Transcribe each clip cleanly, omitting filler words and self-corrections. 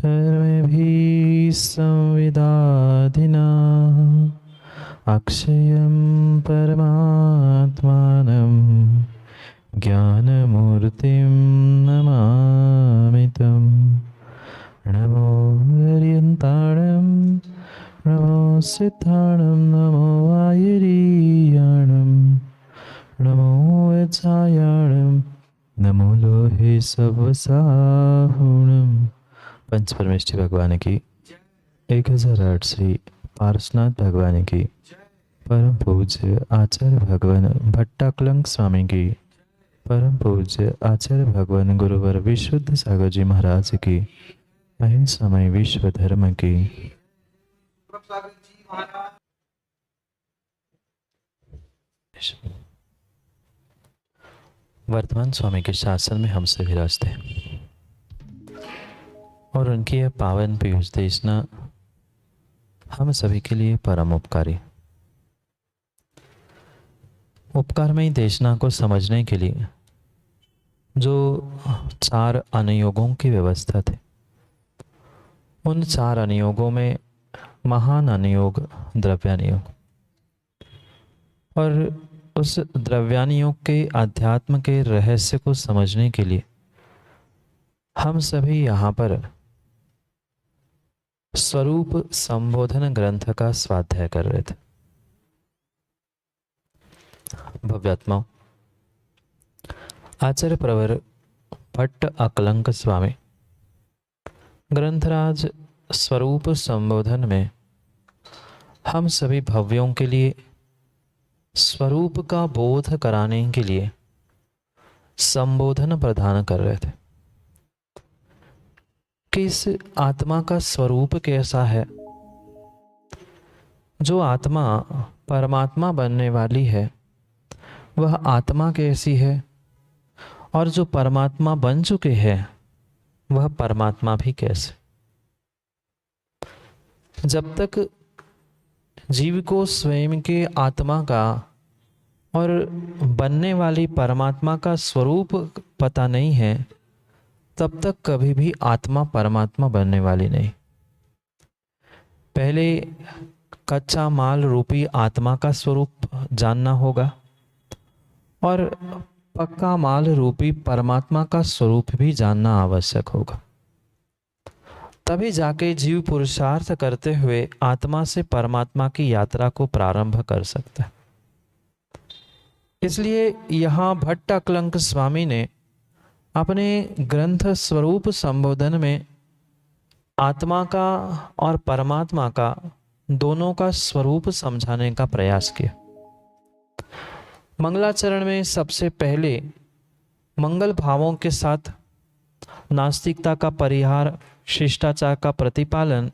कर्मभिः संविदाधिना अक्षयं परमात्मानं ज्ञानमूर्तिं नमामि तं। नमो हरियन्ताणं नमो सिद्धाणं नमो वायुरीयाणं नमो वत्सायाणं नमो लोहे सवसाहुणं। पंच परमेष्ठी भगवान की 1008 श्री पार्श्वनाथ भगवान की, परम पूज्य आचार्य भगवान भट्टाकलंग स्वामी की, परम पूज्य आचार्य भगवान गुरुवर विशुद्ध सागर जी महाराज की, अहिंसामय विश्व धर्म की। वर्तमान स्वामी के शासन में हम से विराजते हैं और उनकी यह पावन पीयूष देशना हम सभी के लिए परम उपकारी। उपकारमयी देशना को समझने के लिए जो 4 अनुयोगों की व्यवस्था थी, उन 4 अनुयोगों में महान अनुयोग द्रव्यानुयोग, और उस द्रव्यानुयोग के अध्यात्म के रहस्य को समझने के लिए हम सभी यहाँ पर स्वरूप संबोधन ग्रंथ का स्वाध्याय कर रहे थे। भव्यात्माओं, आचार्य प्रवर भट्ट अकलंक स्वामी ग्रंथराज स्वरूप संबोधन में हम सभी भव्यों के लिए स्वरूप का बोध कराने के लिए संबोधन प्रदान कर रहे थे कि इस आत्मा का स्वरूप कैसा है। जो आत्मा परमात्मा बनने वाली है वह आत्मा कैसी है, और जो परमात्मा बन चुके हैं वह परमात्मा भी कैसे। जब तक जीव को स्वयं के आत्मा का और बनने वाली परमात्मा का स्वरूप पता नहीं है, तब तक कभी भी आत्मा परमात्मा बनने वाली नहीं। पहले कच्चा माल रूपी आत्मा का स्वरूप जानना होगा और पक्का माल रूपी परमात्मा का स्वरूप भी जानना आवश्यक होगा। तभी जाके जीव पुरुषार्थ करते हुए आत्मा से परमात्मा की यात्रा को प्रारंभ कर सकता है। इसलिए यहाँ भट्ट अकलंक स्वामी ने अपने ग्रंथ स्वरूप संबोधन में आत्मा का और परमात्मा का दोनों का स्वरूप समझाने का प्रयास किया। मंगलाचरण में सबसे पहले मंगल भावों के साथ नास्तिकता का परिहार, शिष्टाचार का प्रतिपालन,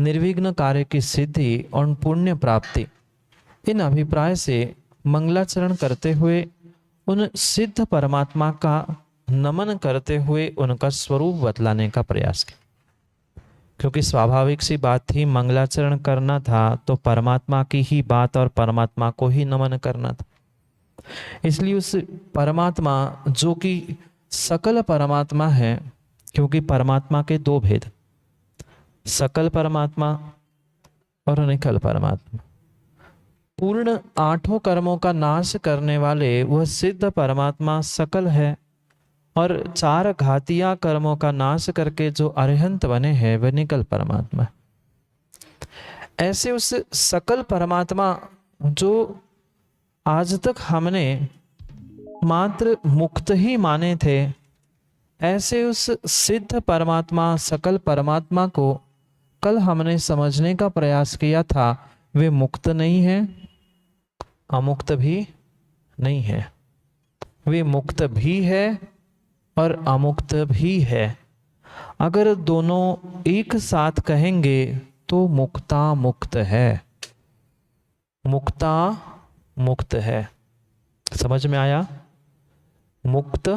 निर्विघ्न कार्य की सिद्धि और पुण्य प्राप्ति, इन अभिप्राय से मंगलाचरण करते हुए उन सिद्ध परमात्मा का नमन करते हुए उनका स्वरूप बतलाने का प्रयास किया। क्योंकि स्वाभाविक सी बात थी, मंगलाचरण करना था तो परमात्मा की ही बात और परमात्मा को ही नमन करना था। इसलिए उस परमात्मा जो कि सकल परमात्मा है, क्योंकि परमात्मा के 2 भेद, सकल परमात्मा और निखल परमात्मा। पूर्ण 8 कर्मों का नाश करने वाले वह सिद्ध परमात्मा सकल है, और 4 घातिया कर्मों का नाश करके जो अरिहंत बने हैं वह निकल परमात्मा। ऐसे उस सकल परमात्मा जो आज तक हमने मात्र मुक्त ही माने थे, ऐसे उस सिद्ध परमात्मा सकल परमात्मा को कल हमने समझने का प्रयास किया था। वे मुक्त नहीं है, अमुक्त भी नहीं है। वे मुक्त भी है और अमुक्त भी है। अगर दोनों एक साथ कहेंगे तो मुक्ता मुक्त है, मुक्ता मुक्त है। समझ में आया? मुक्त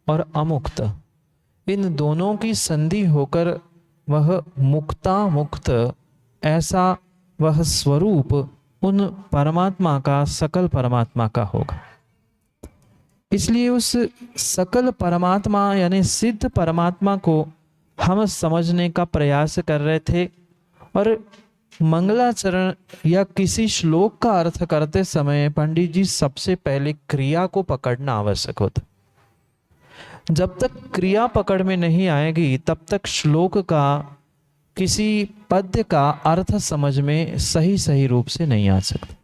और अमुक्त, इन दोनों की संधि होकर वह मुक्ता मुक्त, ऐसा वह स्वरूप उन परमात्मा का, सकल परमात्मा का होगा। इसलिए उस सकल परमात्मा यानी सिद्ध परमात्मा को हम समझने का प्रयास कर रहे थे। और मंगलाचरण या किसी श्लोक का अर्थ करते समय पंडित जी सबसे पहले क्रिया को पकड़ना आवश्यक होता। जब तक क्रिया पकड़ में नहीं आएगी तब तक श्लोक का, किसी पद्य का अर्थ समझ में सही सही रूप से नहीं आ सकता।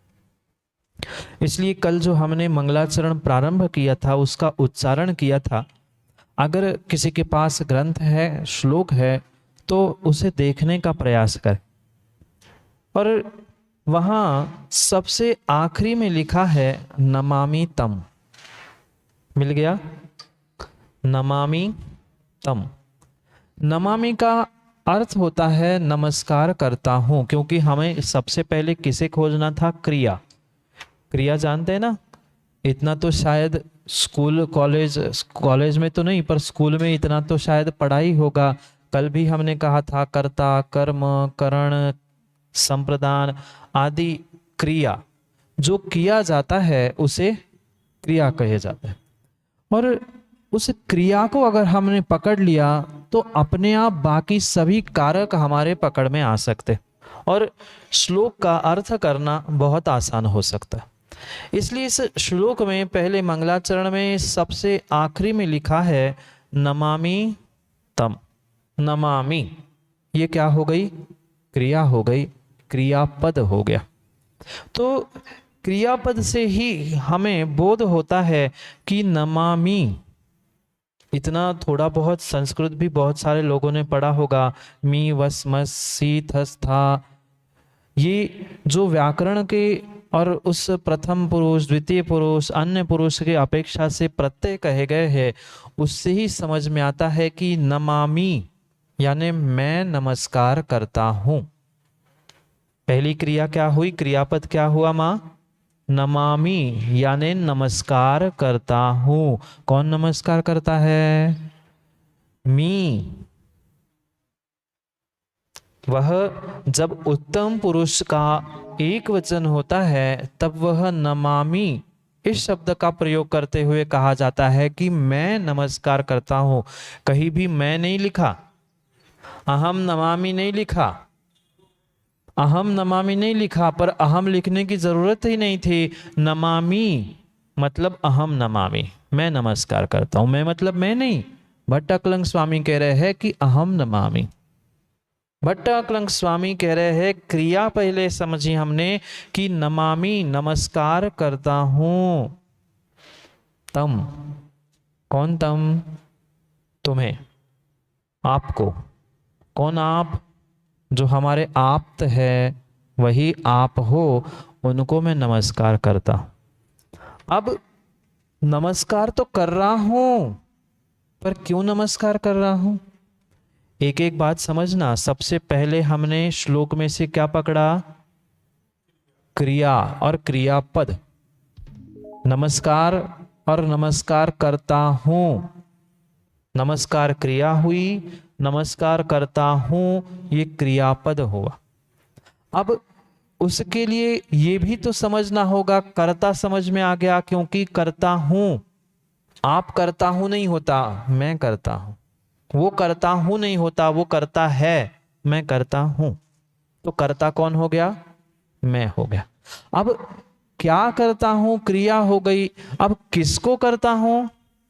इसलिए कल जो हमने मंगलाचरण प्रारंभ किया था उसका उच्चारण किया था। अगर किसी के पास ग्रंथ है, श्लोक है, तो उसे देखने का प्रयास करें। और वहां सबसे आखिरी में लिखा है नमामि तम। मिल गया? नमामि तम। नमामि का अर्थ होता है नमस्कार करता हूं, क्योंकि हमें सबसे पहले किसे खोजना था? क्रिया। क्रिया जानते हैं ना? इतना तो शायद स्कूल कॉलेज में तो नहीं, पर स्कूल में इतना तो शायद पढ़ा ही होगा। कल भी हमने कहा था कर्ता, कर्म, करण, संप्रदान आदि क्रिया जो किया जाता है उसे क्रिया कहे जाता है। और उस क्रिया को अगर हमने पकड़ लिया तो अपने आप बाकी सभी कारक हमारे पकड़ में आ सकते और श्लोक का अर्थ करना बहुत आसान हो सकता है। इसलिए इस श्लोक में पहले मंगलाचरण में सबसे आखिरी में लिखा है नमामि तम। नमामि ये क्या हो गई? क्रिया हो गई, क्रियापद हो गया। तो क्रियापद से ही हमें बोध होता है कि नमामि, इतना थोड़ा बहुत संस्कृत भी बहुत सारे लोगों ने पढ़ा होगा। मी, वस, मस, सी, थस, था, ये जो व्याकरण के और उस प्रथम पुरुष, द्वितीय पुरुष, अन्य पुरुष के अपेक्षा से प्रत्यय कहे गए हैं, उससे ही समझ में आता है कि नमामि यानी मैं नमस्कार करता हूं। पहली क्रिया क्या हुई? क्रियापद क्या हुआ मां? नमामि यानी नमस्कार करता हूं। कौन नमस्कार करता है? मी। वह जब उत्तम पुरुष का एक वचन होता है तब वह नमामि इस शब्द का प्रयोग करते हुए कहा जाता है कि मैं नमस्कार करता हूं। कहीं भी मैं नहीं लिखा, अहम नमामि नहीं लिखा, अहम नमामि नहीं लिखा, पर अहम लिखने की जरूरत ही नहीं थी। नमामि मतलब अहम नमामि, मैं नमस्कार करता हूं। मैं मतलब मैं नहीं। भट्ट अकलंग स्वामी कह रहे हैं कि अहम नमामि। भट्ट अकलंग स्वामी कह रहे हैं क्रिया पहले समझी हमने कि नमामि नमस्कार करता हूं। तम, कौन तम? तुम्हें, आपको। कौन आप? जो हमारे आप्त है वही आप हो, उनको मैं नमस्कार करता हूं। अब नमस्कार तो कर रहा हूं, पर क्यों नमस्कार कर रहा हूं? एक एक बात समझना। सबसे पहले हमने श्लोक में से क्या पकड़ा? क्रिया और क्रियापद। नमस्कार और नमस्कार करता हूं। नमस्कार क्रिया हुई, नमस्कार करता हूं ये क्रियापद हुआ। अब उसके लिए ये भी तो समझना होगा। कर्ता समझ में आ गया, क्योंकि करता हूं, आप करता हूं नहीं होता, मैं करता हूं। वो करता हूं नहीं होता, वो करता है, मैं करता हूं। तो कर्ता कौन हो गया? मैं हो गया। अब क्या करता हूं? क्रिया हो गई। अब किसको करता हूं,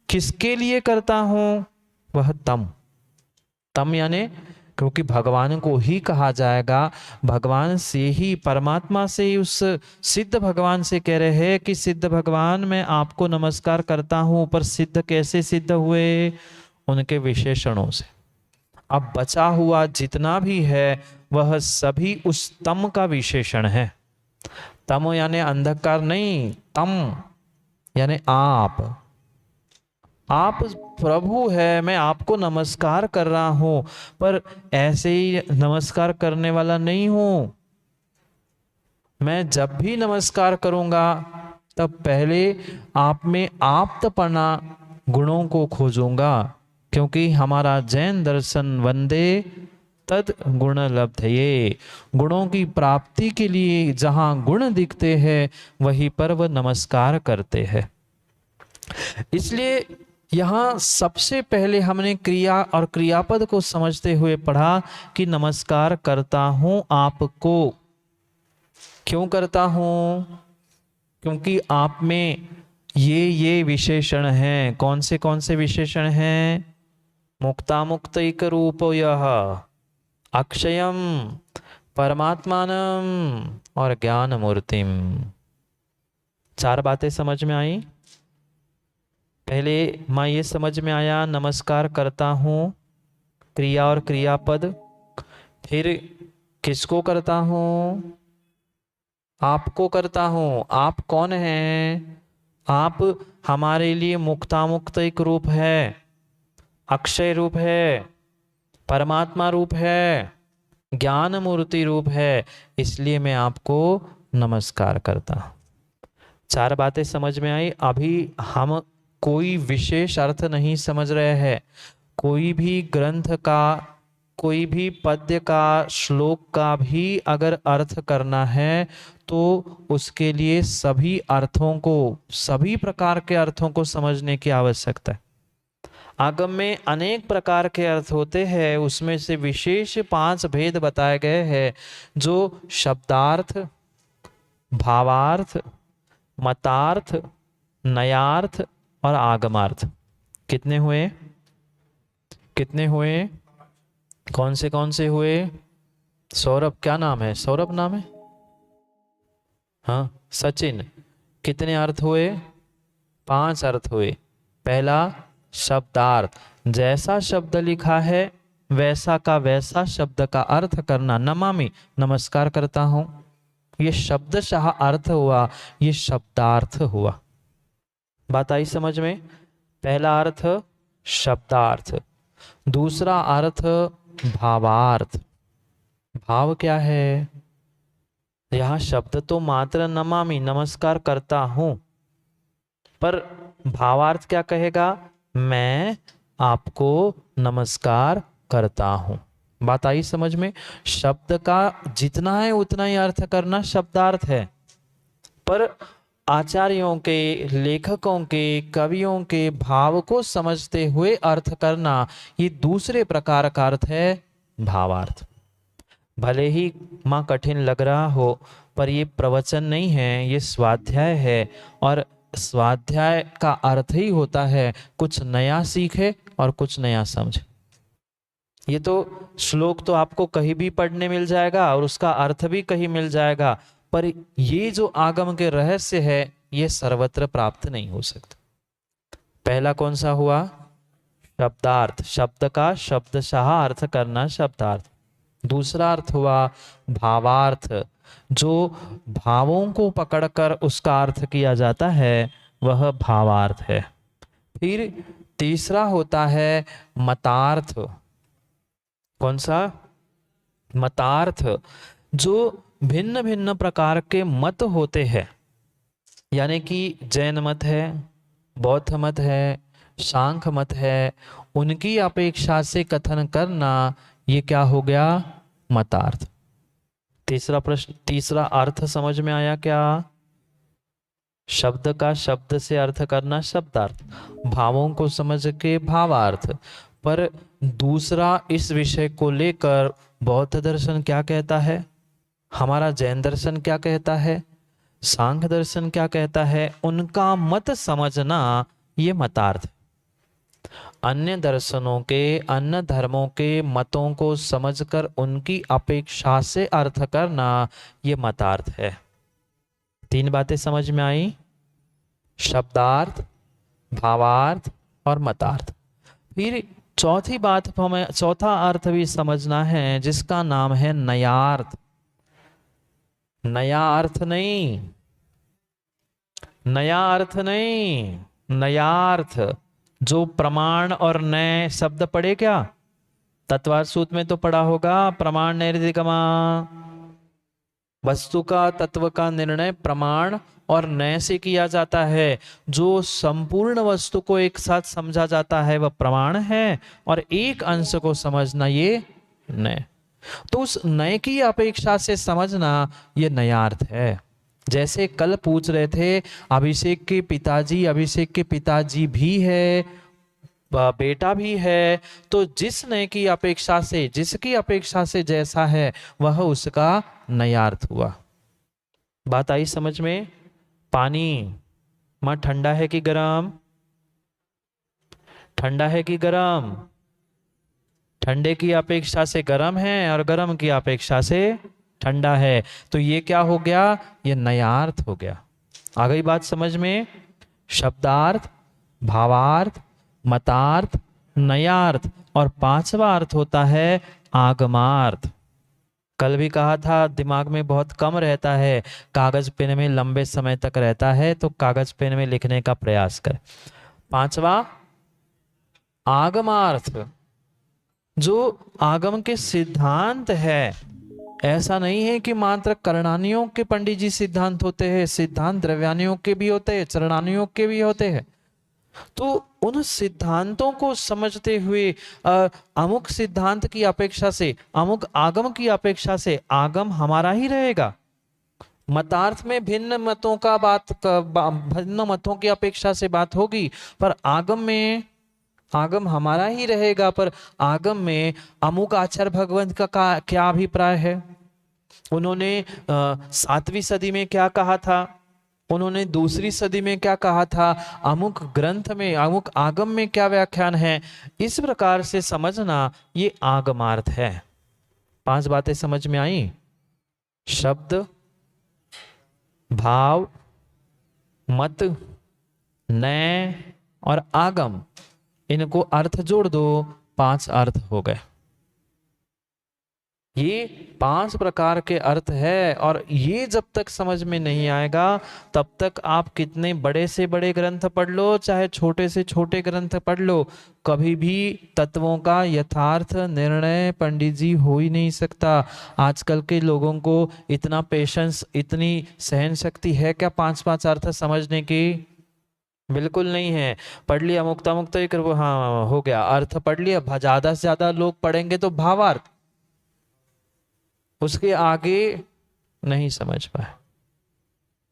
किसके लिए करता हूं? वह तम। तम यानी, क्योंकि भगवान को ही कहा जाएगा, भगवान से ही, परमात्मा से ही, उस सिद्ध भगवान से कह रहे हैं कि सिद्ध भगवान मैं आपको नमस्कार करता हूं। पर सिद्ध कैसे सिद्ध हुए? उनके विशेषणों से। अब बचा हुआ जितना भी है वह सभी उस तम का विशेषण है। तम यानी अंधकार नहीं, तम यानी आप। आप प्रभु है, मैं आपको नमस्कार कर रहा हूं, पर ऐसे ही नमस्कार करने वाला नहीं हूं। मैं जब भी नमस्कार करूंगा तब पहले आप में आप्तपना गुणों को खोजूंगा, क्योंकि हमारा जैन दर्शन वंदे तद गुण लब्धये, गुणों की प्राप्ति के लिए जहां गुण दिखते हैं वहीं पर वह नमस्कार करते हैं। इसलिए यहाँ सबसे पहले हमने क्रिया और क्रियापद को समझते हुए पढ़ा कि नमस्कार करता हूं आपको। क्यों करता हूं? क्योंकि आप में ये विशेषण हैं। कौन से विशेषण हैं? मुक्तामुक्तैक रूप यह अक्षयम परमात्मानम और ज्ञान मूर्तिम। 4 बातें समझ में आई। पहले माँ ये समझ में आया, नमस्कार करता हूँ, क्रिया और क्रियापद। फिर किसको करता हूँ? आपको करता हूँ। आप कौन हैं? आप हमारे लिए मुक्तामुक्त एक रूप है, अक्षय रूप है, परमात्मा रूप है, ज्ञान मूर्ति रूप है, इसलिए मैं आपको नमस्कार करता हूँ। 4 बातें समझ में आई। अभी हम कोई विशेष अर्थ नहीं समझ रहे हैं। कोई भी ग्रंथ का, कोई भी पद्य का, श्लोक का भी अगर अर्थ करना है तो उसके लिए सभी अर्थों को, सभी प्रकार के अर्थों को समझने की आवश्यकता है। आगम में अनेक प्रकार के अर्थ होते हैं, उसमें से विशेष 5 भेद बताए गए हैं, जो शब्दार्थ, भावार्थ, मतार्थ, नयार्थ और आगमार्थ। कितने हुए? कितने हुए? कौन से हुए? सौरभ, क्या नाम है? सौरभ नाम है? हाँ, सचिन। कितने अर्थ हुए? 5 अर्थ हुए। पहला शब्दार्थ, जैसा शब्द लिखा है वैसा का वैसा शब्द का अर्थ करना। नमामि, नमस्कार करता हूं, ये शब्दशः अर्थ हुआ, ये शब्दार्थ हुआ। बात आई समझ में? पहला अर्थ शब्दार्थ, दूसरा अर्थ भावार्थ। भाव क्या है? यह शब्द तो मात्र नमामि, नमस्कार करता हूं, पर भावार्थ क्या कहेगा? मैं आपको नमस्कार करता हूं। बात आई समझ में? शब्द का जितना है उतना ही अर्थ करना शब्दार्थ है, पर आचार्यों के, लेखकों के, कवियों के भाव को समझते हुए अर्थ करना, ये दूसरे प्रकार का अर्थ है भावार्थ। भले ही माँ कठिन लग रहा हो, पर ये प्रवचन नहीं है, ये स्वाध्याय है, और स्वाध्याय का अर्थ ही होता है कुछ नया सीखे और कुछ नया समझे। ये तो श्लोक तो आपको कहीं भी पढ़ने मिल जाएगा और उसका अर्थ भी कहीं मिल जाएगा, पर ये जो आगम के रहस्य है ये सर्वत्र प्राप्त नहीं हो सकता। पहला कौन सा हुआ? शब्दार्थ, शब्द का शब्दशः अर्थ करना शब्दार्थ। दूसरा अर्थ हुआ भावार्थ, जो भावों को पकड़कर उसका अर्थ किया जाता है वह भावार्थ है। फिर तीसरा होता है मतार्थ। कौन सा? मतार्थ, जो भिन्न भिन्न प्रकार के मत होते हैं, यानी कि जैन मत है, बौद्ध मत है, सांख्य मत है, उनकी अपेक्षा से कथन करना, ये क्या हो गया? मतार्थ। तीसरा प्रश्न, तीसरा अर्थ समझ में आया क्या? शब्द का शब्द से अर्थ करना शब्दार्थ, भावों को समझ के भावार्थ। पर दूसरा इस विषय को लेकर बौद्ध दर्शन क्या कहता है, हमारा जैन दर्शन क्या कहता है, सांख्य दर्शन क्या कहता है, उनका मत समझना ये मतार्थ। अन्य दर्शनों के, अन्य धर्मों के मतों को समझकर उनकी अपेक्षा से अर्थ करना ये मतार्थ है। 3 बातें समझ में आई? शब्दार्थ, भावार्थ और मतार्थ। फिर चौथी बात हमें, चौथा अर्थ भी समझना है, जिसका नाम है नयार्थ। नया अर्थ नहीं, नया अर्थ नहीं, नयार्थ। जो प्रमाण और नय शब्द पढ़े क्या? तत्वार्थ सूत्र में तो पढ़ा होगा, प्रमाण नैर्दिगमा। वस्तु का, तत्व का निर्णय प्रमाण और नय से किया जाता है। जो संपूर्ण वस्तु को एक साथ समझा जाता है वह प्रमाण है, और एक अंश को समझना ये नय। तो उस नय की अपेक्षा से समझना ये नयार्थ है। जैसे कल पूछ रहे थे, अभिषेक के पिताजी भी है बेटा भी है, तो जिसने की अपेक्षा से, जिसकी अपेक्षा से जैसा है वह उसका नयार्थ हुआ। बात आई समझ में? पानी मां ठंडा है कि गर्म? ठंडा है कि गर्म? ठंडे की अपेक्षा से गर्म है और गर्म की अपेक्षा से ठंडा है, तो ये क्या हो गया? ये नयार्थ हो गया। आ गई बात समझ में? शब्दार्थ, भावार्थ, मतार्थ, नयार्थ और पांचवा अर्थ होता है आगमार्थ। कल भी कहा था दिमाग में बहुत कम रहता है, कागज पेन में लंबे समय तक रहता है, तो कागज पेन में लिखने का प्रयास कर। पांचवा आगमार्थ, जो आगम के सिद्धांत है। ऐसा नहीं है कि मात्र करणानियों के पंडित जी सिद्धांत होते हैं, सिद्धांत द्रव्यानियों के भी होते हैं, चरणानियों के भी होते हैं। तो उन सिद्धांतों को समझते हुए अमुक सिद्धांत की अपेक्षा से, अमुक आगम की अपेक्षा से आगम हमारा ही रहेगा। मतार्थ में भिन्न मतों का भिन्न मतों की अपेक्षा से बात होगी, पर आगम में आगम हमारा ही रहेगा। पर आगम में अमुक आचार्य भगवंत का क्या अभिप्राय है, उन्होंने 7वीं सदी में क्या कहा था, उन्होंने दूसरी सदी में क्या कहा था, अमुक ग्रंथ में, अमुक आगम में क्या व्याख्यान है, इस प्रकार से समझना ये आगमार्थ है। 5 बातें समझ में आई? शब्द, भाव, मत, नय और आगम, इनको अर्थ जोड़ दो, 5 अर्थ हो गए। ये 5 प्रकार के अर्थ है, और ये जब तक समझ में नहीं आएगा तब तक आप कितने बड़े से बड़े ग्रंथ पढ़ लो, चाहे छोटे से छोटे ग्रंथ पढ़ लो, कभी भी तत्वों का यथार्थ निर्णय पंडित जी हो ही नहीं सकता। आजकल के लोगों को इतना पेशेंस, इतनी सहन शक्ति है क्या 5-5 अर्थ समझने की? बिल्कुल नहीं है। पढ़ लिया मुक्ता मुक्त एक, हाँ हो गया, अर्थ पढ़ लिया। ज्यादा से ज्यादा लोग पढ़ेंगे तो भावार्थ, उसके आगे नहीं समझ पाए।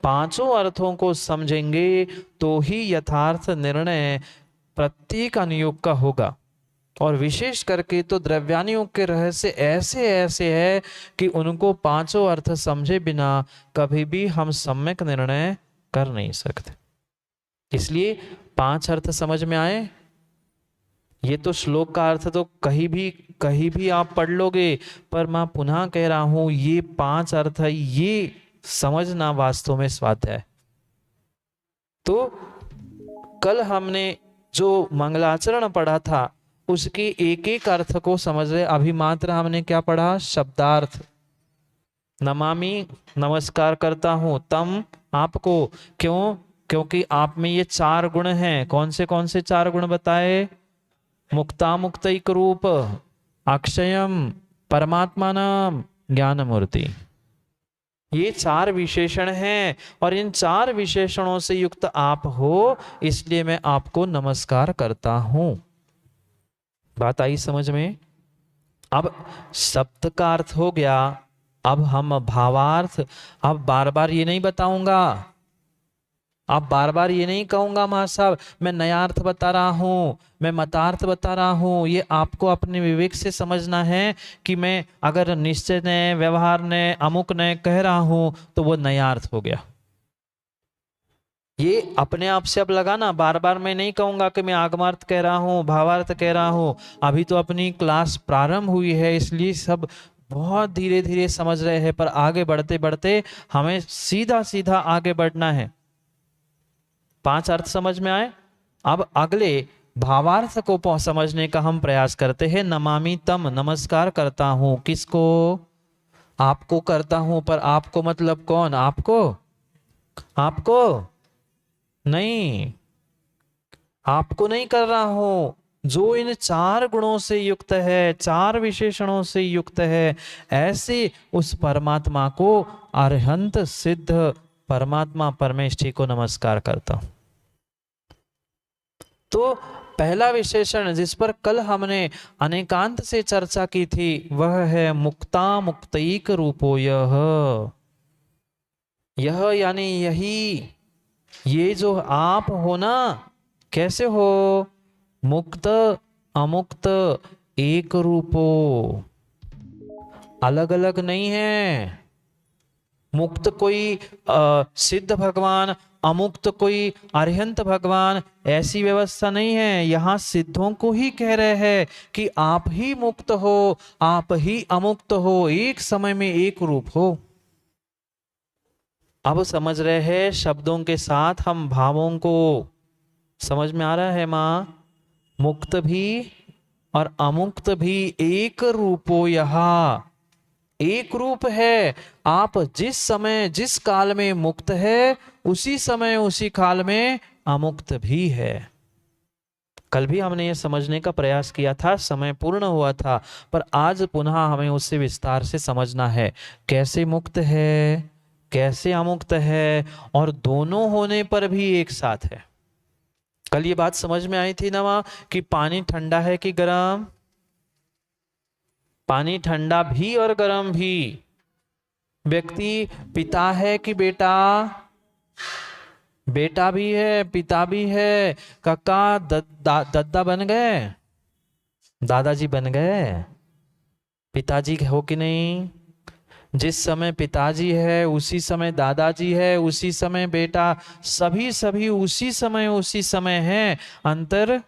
5 अर्थों को समझेंगे तो ही यथार्थ निर्णय प्रत्येक अनुयोग का होगा। और विशेष करके तो द्रव्यानुयोग के रहस्य ऐसे ऐसे है कि उनको 5 अर्थ समझे बिना कभी भी हम सम्यक निर्णय कर नहीं सकते। इसलिए 5 अर्थ समझ में आए। ये तो श्लोक का अर्थ तो कहीं भी आप पढ़ लोगे, पर मैं पुनः कह रहा हूं ये 5 अर्थ है, ये समझना वास्तव में स्वाध्याय है। तो कल हमने जो मंगलाचरण पढ़ा था उसके एक एक अर्थ को समझ रहे। अभी मात्र हमने क्या पढ़ा? शब्दार्थ। नमामि, नमस्कार करता हूं, तम, आपको। क्यों? क्योंकि आप में ये 4 गुण हैं। कौन से 4 गुण बताए? मुक्तामुक्तैक रूप, अक्षयम, परमात्मानाम, ज्ञान मूर्ति। ये 4 विशेषण हैं, और इन 4 विशेषणों से युक्त आप हो, इसलिए मैं आपको नमस्कार करता हूं। बात आई समझ में? अब शब्द का अर्थ हो गया, अब हम भावार्थ। अब बार बार ये नहीं बताऊंगा, आप बार बार ये नहीं कहूंगा मां साहब मैं नयार्थ बता रहा हूं, मैं मतार्थ बता रहा हूं। ये आपको अपने विवेक से समझना है कि मैं अगर निश्चय ने, व्यवहार ने, अमुक ने कह रहा हूं तो वो नयार्थ हो गया। ये अपने आप से अब लगाना। बार बार मैं नहीं कहूंगा कि मैं आगमार्थ कह रहा हूं, भावार्थ कह रहा हूं। अभी तो अपनी क्लास प्रारंभ हुई है, इसलिए सब बहुत धीरे धीरे समझ रहे हैं, पर आगे बढ़ते बढ़ते हमें सीधा सीधा आगे बढ़ना है। 5 अर्थ समझ में आए। अब अगले भावार्थ को समझने का हम प्रयास करते हैं। नमामि तम, नमस्कार करता हूं। किसको? आपको करता हूं, पर आपको मतलब कौन? आपको नहीं, आपको नहीं कर रहा हूं। जो इन 4 गुणों से युक्त है, 4 विशेषणों से युक्त है, ऐसे उस परमात्मा को, अरहंत सिद्ध परमात्मा परमेष्ठी को नमस्कार करता हूं। तो पहला विशेषण जिस पर कल हमने अनेकांत से चर्चा की थी वह है मुक्ता मुक्तैक रूपो यह यानी यही, ये जो आप हो ना, कैसे हो? मुक्त अमुक्त एक रूपो, अलग अलग नहीं है। मुक्त कोई सिद्ध भगवान, अमुक्त कोई अरिहंत भगवान, ऐसी व्यवस्था नहीं है। यहां सिद्धों को ही कह रहे हैं कि आप ही मुक्त हो, आप ही अमुक्त हो, एक समय में एक रूप हो। अब समझ रहे हैं शब्दों के साथ हम भावों को, समझ में आ रहा है मां? मुक्त भी और अमुक्त भी एक रूपो, यह एक रूप है। आप जिस समय जिस काल में मुक्त है, उसी समय उसी काल में अमुक्त भी है। कल भी हमने यह समझने का प्रयास किया था, समय पूर्ण हुआ था, पर आज पुनः हमें उससे विस्तार से समझना है। कैसे मुक्त है, कैसे अमुक्त है, और दोनों होने पर भी एक साथ है। कल ये बात समझ में आई थी ना मां, कि पानी ठंडा है कि गर्म? पानी ठंडा भी और गर्म भी। व्यक्ति पिता है कि बेटा? बेटा भी है, पिता भी है। काका दद्दा बन गए, दादाजी बन गए, पिताजी हो कि नहीं? जिस समय पिताजी है उसी समय दादाजी है, उसी समय बेटा, सभी सभी उसी समय है, अंतर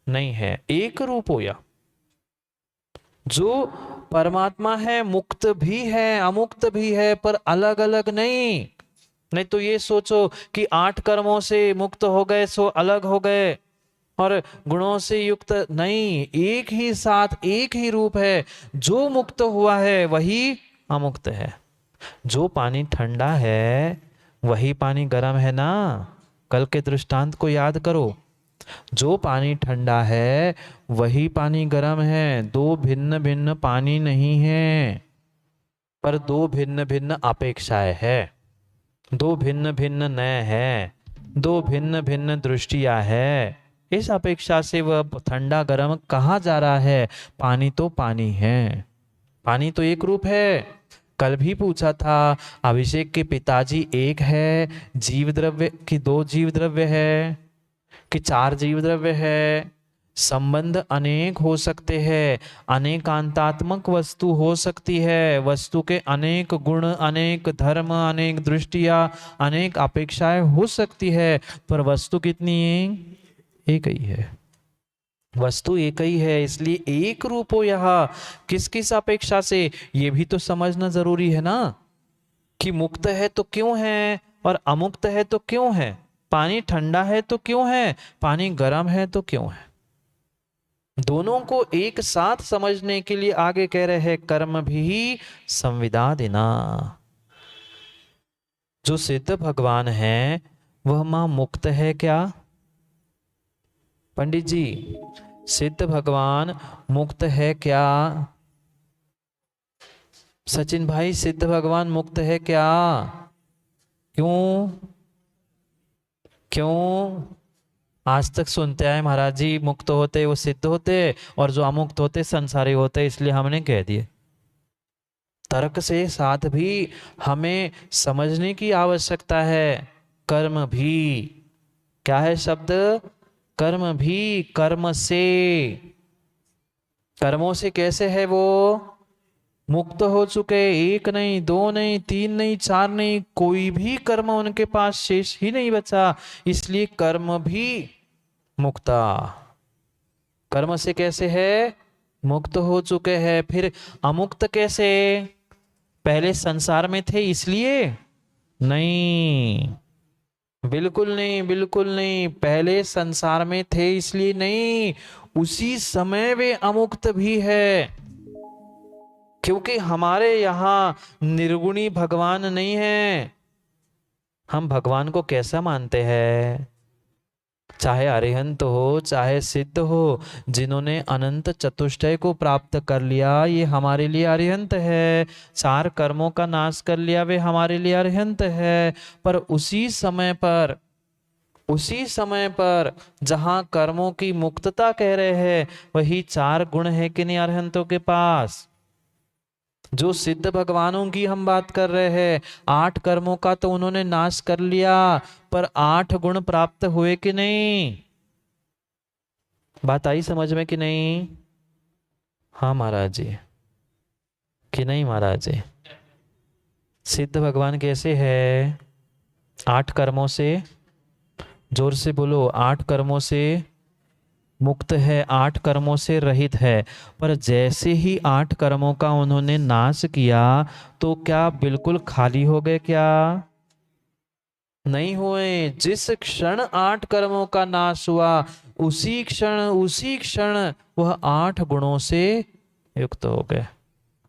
नहीं है, एक रूप हो। या जो परमात्मा है मुक्त भी है अमुक्त भी है, पर अलग अलग नहीं। नहीं तो ये सोचो कि 8 कर्मों से मुक्त हो गए सो अलग हो गए, और गुणों से युक्त नहीं, एक ही साथ एक ही रूप है। जो मुक्त हुआ है वही अमुक्त है। जो पानी ठंडा है वही पानी गर्म है ना। कल के दृष्टांत को याद करो। जो पानी ठंडा है वही पानी गर्म है। दो भिन्न भिन्न पानी नहीं है, पर दो भिन्न भिन्न अपेक्षाएं है, दो भिन्न भिन्न नय है, दो भिन्न भिन्न दृष्टियां है। इस अपेक्षा से वह ठंडा गर्म कहा जा रहा है। पानी तो पानी है, पानी तो एक रूप है। कल भी पूछा था, अभिषेक के पिताजी एक है, जीव द्रव्य की 2 जीव द्रव्य है कि 4 जीव द्रव्य है? संबंध अनेक हो सकते हैं, अनेकांतात्मक वस्तु हो सकती है, वस्तु के अनेक गुण, अनेक धर्म, अनेक दृष्टियां, अनेक अपेक्षाएं हो सकती है, पर वस्तु कितनी है? एक ही है। वस्तु एक ही है, इसलिए एक रूप हो। यह किस किस अपेक्षा से, ये भी तो समझना जरूरी है ना, कि मुक्त है तो क्यों है और अमुक्त है तो क्यों है। पानी ठंडा है तो क्यों है, पानी गर्म है तो क्यों है। दोनों को एक साथ समझने के लिए आगे कह रहे हैं, कर्म भी संविदा देना। जो सिद्ध भगवान है वह मां मुक्त है क्या? पंडित जी, सिद्ध भगवान मुक्त है क्या? सचिन भाई, सिद्ध भगवान मुक्त है क्या? क्यों? क्यों? आज तक सुनते आए महाराज जी, मुक्त होते वो सिद्ध होते, और जो अमुक्त होते संसारी होते, इसलिए हमने कह दिए। तर्क से साथ भी हमें समझने की आवश्यकता है। कर्म भी, क्या है शब्द? कर्म भी, कर्म से, कर्मों से कैसे है वो मुक्त हो चुके? एक नहीं, दो नहीं, तीन नहीं, चार नहीं, कोई भी कर्म उनके पास शेष ही नहीं बचा, इसलिए कर्म भी मुक्ता। कर्म से कैसे है? मुक्त हो चुके हैं। फिर अमुक्त कैसे? पहले संसार में थे इसलिए नहीं, बिल्कुल नहीं, बिल्कुल नहीं। पहले संसार में थे इसलिए नहीं, उसी समय वे अमुक्त भी है। क्योंकि हमारे यहां निर्गुणी भगवान नहीं है। हम भगवान को कैसा मानते हैं? चाहे अरिहंत हो चाहे सिद्ध हो, जिन्होंने अनंत चतुष्टय को प्राप्त कर लिया, ये हमारे लिए अरिहंत है। 4 कर्मों का नाश कर लिया, वे हमारे लिए अरिहंत है। पर उसी समय पर जहां कर्मों की मुक्तता कह रहे हैं, वही 4 गुण है कि नहीं अरिहंतों के पास? जो सिद्ध भगवानों की हम बात कर रहे हैं, 8 कर्मों का तो उन्होंने नाश कर लिया, पर 8 गुण प्राप्त हुए कि नहीं? बात आई समझ में कि नहीं? हाँ महाराज जी, कि नहीं महाराज जी? सिद्ध भगवान कैसे है? 8 कर्मों से, जोर से बोलो, 8 कर्मों से मुक्त है, 8 कर्मों से रहित है। पर जैसे ही 8 कर्मों का उन्होंने नाश किया तो क्या बिल्कुल खाली हो गए क्या? नहीं हुए। जिस क्षण 8 कर्मों का नाश हुआ उसी क्षण वह 8 गुणों से युक्त हो गए।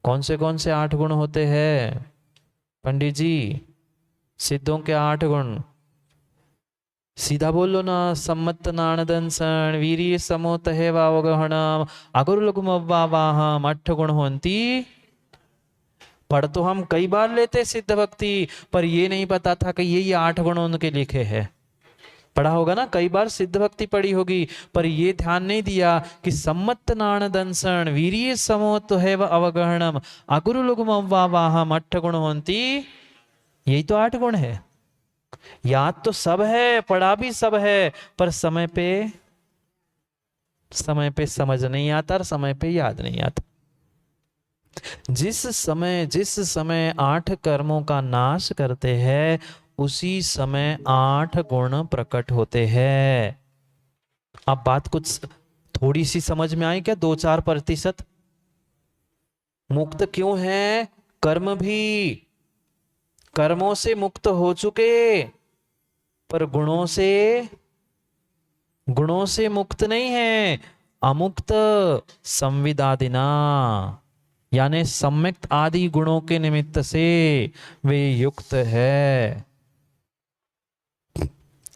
कौन से 8 गुण होते हैं पंडित जी? सिद्धों के 8 गुण सीधा बोलो ना। सम्मत नाणदंसन वीर्य समोत है वावगहणम अगुरु लघुमवाहम 8 गुण होती। पढ़ तो हम कई बार लेते सिद्ध भक्ति, पर ये नहीं पता था कि ये 8 गुण उनके लिखे हैं। पढ़ा होगा ना, कई बार सिद्ध भक्ति पढ़ी होगी, पर ये ध्यान नहीं दिया कि सम्मत नाण दंसन वीर्य समोत है अवगहणम अगुरु लघुमवाहम 8 गुण होती। यही तो 8 गुण है। याद तो सब है, पढ़ा भी सब है, पर समय पे समझ नहीं आता और समय पे याद नहीं आता। जिस समय 8 कर्मों का नाश करते हैं उसी समय 8 गुण प्रकट होते हैं। अब बात कुछ थोड़ी सी समझ में आई क्या? 2-4%। मुक्त क्यों है? कर्म भी कर्मों से मुक्त हो चुके, पर गुणों से मुक्त नहीं है। अमुक्त संविदादिना, यानी सम्यक्त आदि गुणों के निमित्त से वे युक्त है।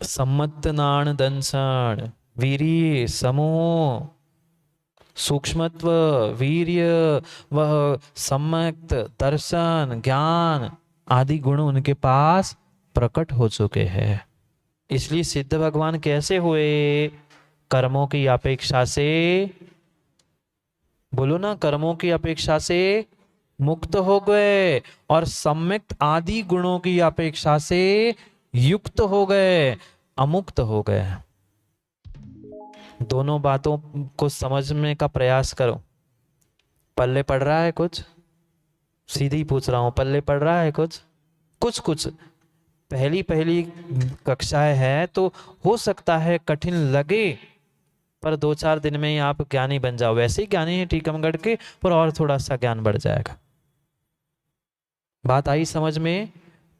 सम्मत नाण दंसन वीर्य समूह सूक्ष्मत्व वीर्य वह सम्यक्त दर्शन ज्ञान आदि गुण उनके पास प्रकट हो चुके हैं। इसलिए सिद्ध भगवान कैसे हुए? कर्मों की अपेक्षा से, बोलो ना, कर्मों की अपेक्षा से मुक्त हो गए और सम्यक्त आदि गुणों की अपेक्षा से युक्त हो गए, अमुक्त हो गए। दोनों बातों को समझने का प्रयास करो। पल्ले पड़ रहा है कुछ? सीधी पूछ रहा हूं, पल्ले पड़ रहा है कुछ? कुछ पहली पहली कक्षाएं है तो हो सकता है कठिन लगे, पर 2-4 दिन में ही आप ज्ञानी बन जाओ। वैसे ही ज्ञानी है टीकमगढ़ के, पर और थोड़ा सा ज्ञान बढ़ जाएगा। बात आई समझ में?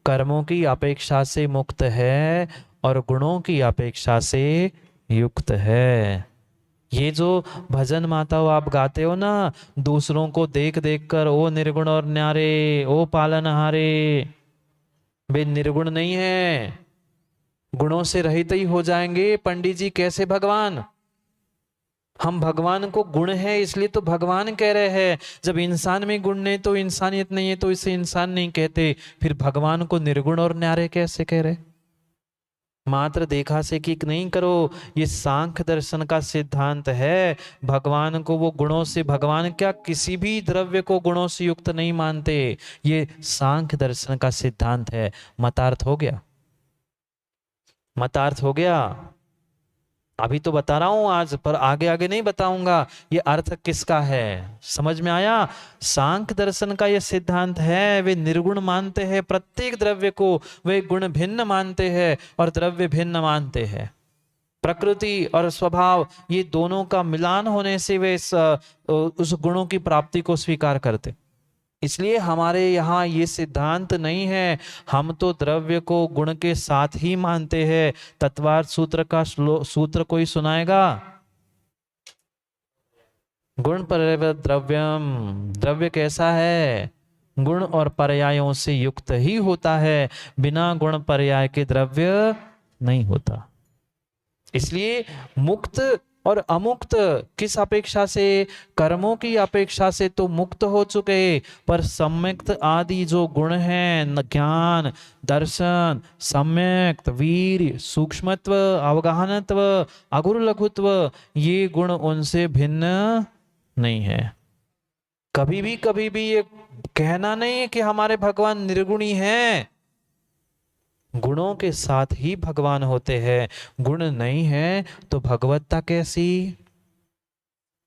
कर्मों की अपेक्षा से मुक्त है और गुणों की अपेक्षा से युक्त है। ये जो भजन माताओं आप गाते हो ना, दूसरों को देख देख कर, ओ निर्गुण और न्यारे, ओ पालनहारे, वे निर्गुण नहीं है, गुणों से रहित ही हो जाएंगे। पंडित जी कैसे भगवान? हम भगवान को गुण है इसलिए तो भगवान कह रहे हैं। जब इंसान में गुण नहीं तो इंसानियत नहीं है तो इसे इंसान नहीं कहते, फिर भगवान को निर्गुण और न्यारे कैसे कह रहे? मात्र देखा से कि नहीं करो, ये सांख्य दर्शन का सिद्धांत है। भगवान को वो गुणों से, भगवान क्या किसी भी द्रव्य को गुणों से युक्त नहीं मानते। ये सांख्य दर्शन का सिद्धांत है। मतार्थ हो गया? मतार्थ हो गया? अभी तो बता रहा हूं आज, पर आगे आगे नहीं बताऊंगा ये अर्थ किसका है। समझ में आया? सांख्य दर्शन का ये सिद्धांत है। वे निर्गुण मानते हैं प्रत्येक द्रव्य को, वे गुण भिन्न मानते हैं और द्रव्य भिन्न मानते हैं। प्रकृति और स्वभाव ये दोनों का मिलान होने से वे उस गुणों की प्राप्ति को स्वीकार करते। इसलिए हमारे यहाँ ये सिद्धांत नहीं है। हम तो द्रव्य को गुण के साथ ही मानते हैं। तत्वार्थ सूत्र का सूत्र कोई सुनाएगा? गुण पर्याय द्रव्यम, द्रव्य कैसा है? गुण और पर्यायों से युक्त ही होता है, बिना गुण पर्याय के द्रव्य नहीं होता। इसलिए मुक्त और अमुक्त किस अपेक्षा से? कर्मों की अपेक्षा से तो मुक्त हो चुके, पर सम्यक्त आदि जो गुण हैं, ज्ञान दर्शन सम्यक्त वीर्य सूक्ष्मत्व अवगाहनत्व अगुरु लघुत्व, ये गुण उनसे भिन्न नहीं है। कभी भी ये कहना नहीं है कि हमारे भगवान निर्गुणी हैं। गुणों के साथ ही भगवान होते हैं। गुण नहीं है तो भगवत्ता कैसी?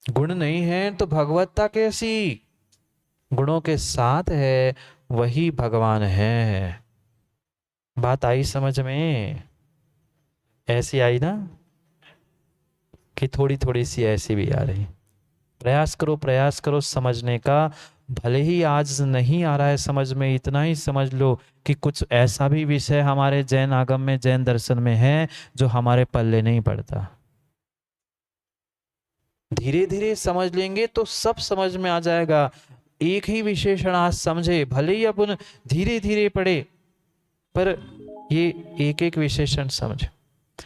गुण नहीं है तो भगवत्ता कैसी? गुणों के साथ है वही भगवान है। बात आई समझ में? ऐसी आई ना कि थोड़ी थोड़ी सी ऐसी भी आ रही? प्रयास करो समझने का। भले ही आज नहीं आ रहा है समझ में, इतना ही समझ लो कि कुछ ऐसा भी विषय हमारे जैन आगम में, जैन दर्शन में है जो हमारे पल्ले नहीं पड़ता। धीरे धीरे समझ लेंगे तो सब समझ में आ जाएगा। एक ही विशेषण आज समझे, भले ही अपन धीरे धीरे पढ़े, पर ये एक एक विशेषण समझे,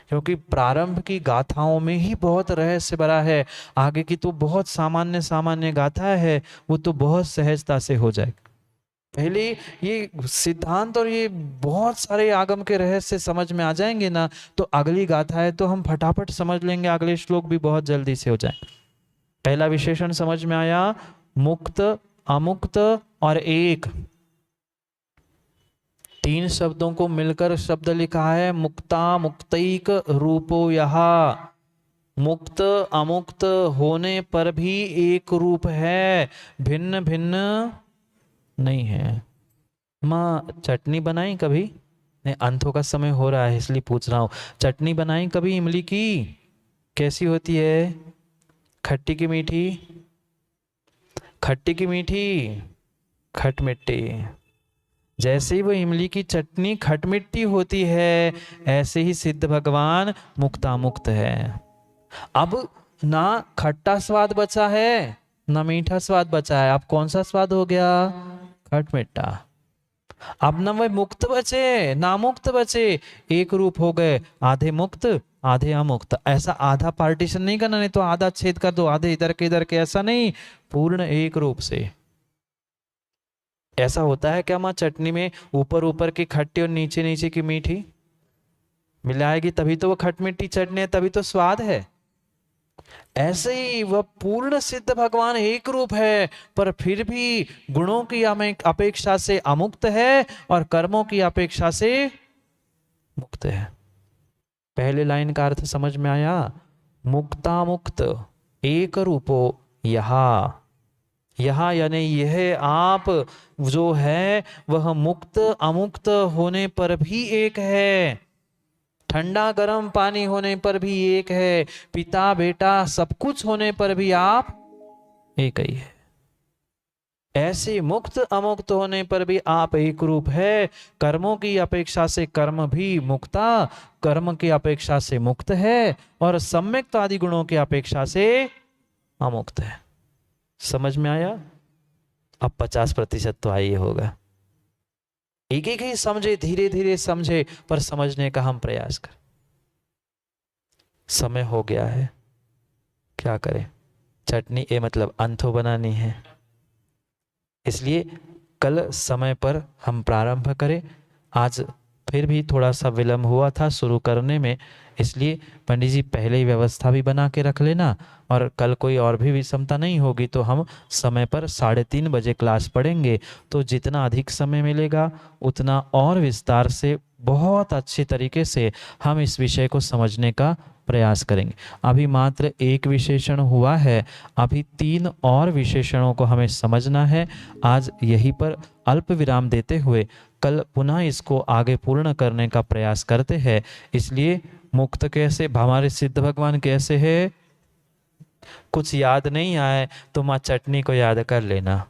क्योंकि प्रारंभ की गाथाओं में ही बहुत रहस्य भरा है। आगे की तो बहुत सामान्य सामान्य गाथा है, वो तो बहुत सहजता से हो जाए। पहले ये सिद्धांत और ये बहुत सारे आगम के रहस्य समझ में आ जाएंगे ना, तो अगली गाथा है तो हम फटाफट समझ लेंगे, अगले श्लोक भी बहुत जल्दी से हो जाए। पहला विशेषण समझ में आया, मुक्त, अमुक्त और एक, तीन शब्दों को मिलकर शब्द लिखा है मुक्ता मुक्तैक रूपो यह। मुक्त अमुक्त होने पर भी एक रूप है, भिन्न भिन्न नहीं है। माँ चटनी बनाई कभी? नहीं, अंथों का समय हो रहा है इसलिए पूछ रहा हूं। चटनी बनाई कभी इमली की? कैसी होती है? खट्टी की मीठी? खट्टी की मीठी, खट मिट्टी। जैसे ही वो इमली की चटनी खटमिट्टी होती है, ऐसे ही सिद्ध भगवान मुक्तामुक्त है। अब ना खट्टा स्वाद बचा है ना मीठा स्वाद बचा है, अब कौन सा स्वाद हो गया? खटमिट्टा। अब ना वह मुक्त बचे ना मुक्त बचे, एक रूप हो गए, आधे मुक्त आधे अमुक्त। ऐसा आधा पार्टीशन नहीं करना, नहीं तो आधा छेद कर दो, आधे इधर के, ऐसा नहीं, पूर्ण एक रूप से। ऐसा होता है क्या माँ चटनी में ऊपर ऊपर की खट्टी और नीचे नीचे की मीठी मिलाएगी तभी तो वो खट मिट्टी चटनी है, तभी तो स्वाद है। ऐसे ही वह पूर्ण सिद्ध भगवान एक रूप है, पर फिर भी गुणों की अपेक्षा से अमुक्त है और कर्मों की अपेक्षा से मुक्त है। पहले लाइन का अर्थ समझ में आया? मुक्ता मुक्त एक रूपो यहा। यहां यानी यह आप जो है वह मुक्त अमुक्त होने पर भी एक है, ठंडा गर्म पानी होने पर भी एक है, पिता बेटा सब कुछ होने पर भी आप एक ही है। ऐसे मुक्त अमुक्त होने पर भी आप एक रूप है। कर्मों की अपेक्षा से कर्म भी मुक्ता, कर्म की अपेक्षा से मुक्त है, और सम्यक्त आदि गुणों की अपेक्षा से अमुक्त है। समझ में आया? अब 50% तो आइए होगा। एक एक ही समझे, धीरे धीरे समझे, पर समझने का हम प्रयास करें। समय हो गया है, क्या करें? चटनी मतलब अंथो बनानी है, इसलिए कल समय पर हम प्रारंभ करें। आज फिर भी थोड़ा सा विलंब हुआ था शुरू करने में, इसलिए पंडित जी पहले ही व्यवस्था भी बना के रख लेना, और कल कोई और भी विषमता नहीं होगी तो हम समय पर 3:30 बजे क्लास पढ़ेंगे। तो जितना अधिक समय मिलेगा उतना और विस्तार से बहुत अच्छे तरीके से हम इस विषय को समझने का प्रयास करेंगे। अभी मात्र एक विशेषण हुआ है, अभी 3 और विशेषणों को हमें समझना है। आज यहीं पर अल्प विराम देते हुए कल पुनः इसको आगे पूर्ण करने का प्रयास करते हैं। इसलिए मुक्त कैसे, हमारे सिद्ध भगवान कैसे है, कुछ याद नहीं आए तो माँ चटनी को याद कर लेना।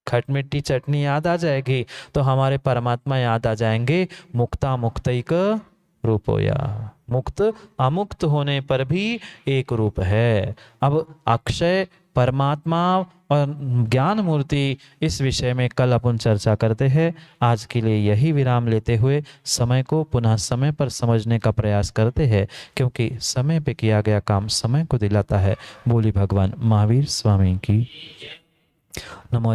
खट मिट्टी चटनी याद आ जाएगी तो हमारे परमात्मा याद आ जाएंगे। मुक्ता मुक्तैक रूपोया, मुक्त अमुक्त होने पर भी एक रूप है। अब अक्षय परमात्मा और ज्ञान मूर्ति, इस विषय में कल अपन चर्चा करते हैं। आज के लिए यही विराम लेते हुए समय को पुनः समय पर समझने का प्रयास करते हैं, क्योंकि समय पे किया गया काम समय को दिलाता है। बोली भगवान महावीर स्वामी की। नमो।